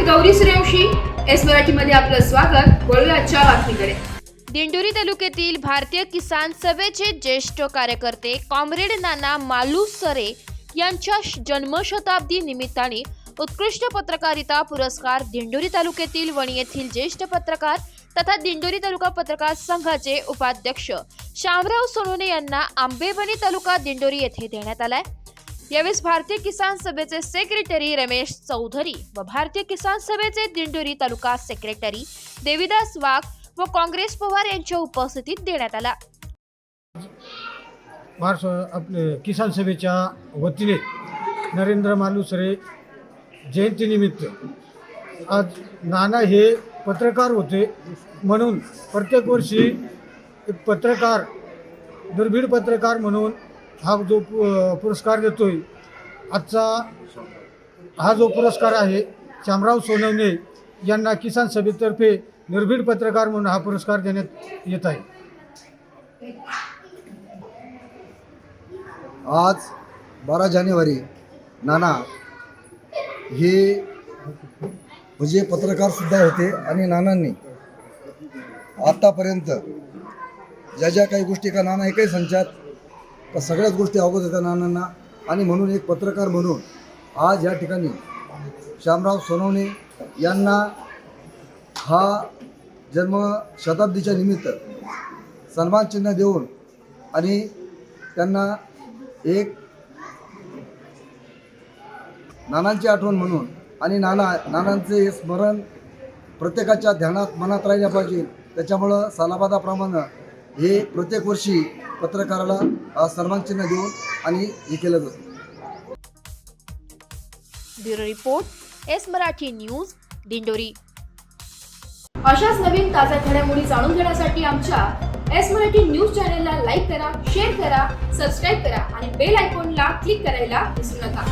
मी Gauri Suryavanshi. S मराठीमध्ये आपलं स्वागत. वळूया आजच्या बातमीकडे. दिंडोरी तालुक्यातील भारतीय किसान सभेचे ज्येष्ठ कार्यकर्ते कॉम्रेड नाना मालुसरे यांच्या जन्मशताब्दी निमित्ताने उत्कृष्ट पत्रकारिता पुरस्कार दिंडोरी तालुक्यातील वणी येथील ज्येष्ठ पत्रकार तथा दिंडोरी तालुका पत्रकार संघाचे उपाध्यक्ष शामराव सोनवणे यांना आंबेबनी तालुका दिंडोरी येथे देण्यात आलाय. यावेळी भारतीय किसान सभेचे सेक्रेटरी रमेश चौधरी व भारतीय किसान सभेचे दिंडोरी तालुका सेक्रेटरी देविदास वाघ व काँग्रेस पवार यांच्या उपस्थितीत देण्यात आला. आपले किसान सभेच्या वतीने नरेंद्र मालुसरे जयंतीनिमित्त आज नाना हे पत्रकार होते म्हणून प्रत्येक वर्षी एक पत्रकार दुर्भीड पत्रकार म्हणून हा जो पुरस्कार देतोय. आजचा हा जो पुरस्कार आहे शामराव सोनवणे यांना किसान सभेतर्फे निर्भीड पत्रकार म्हणून हा पुरस्कार देण्यात येत आहे. आज 12 जानेवारी नाना हे म्हणजे पत्रकारसुद्धा होते आणि नानांनी आत्तापर्यंत ज्या काही गोष्टी का नाना एकही संचात त्या सगळ्याच गोष्टी अवगत होत्या नानांना. आणि म्हणून एक पत्रकार म्हणून आज या ठिकाणी शामराव सोनवणे यांना हा जन्मशताब्दीच्या निमित्त सन्मान चिन्ह देऊन आणि त्यांना एक नानांची आठवण म्हणून आणि नानांचे हे स्मरण प्रत्येकाच्या ध्यानात मनात राहिल्या पाहिजे. त्याच्यामुळं सालाबादाप्रमाणे हे प्रत्येक वर्षी पत्रकाराला सन्मान चिन्ह देऊन आणि हे केलं जातं. Bureau report S Marathi news Dindori. अशाच नवीन ताज्या घडामोडी जाणून घेण्यासाठी आमच्या एस मराठी न्यूज चॅनलला लाईक करा, शेअर करा, सबस्क्राईब करा आणि बेल आयकॉनला क्लिक करायला विसरू नका.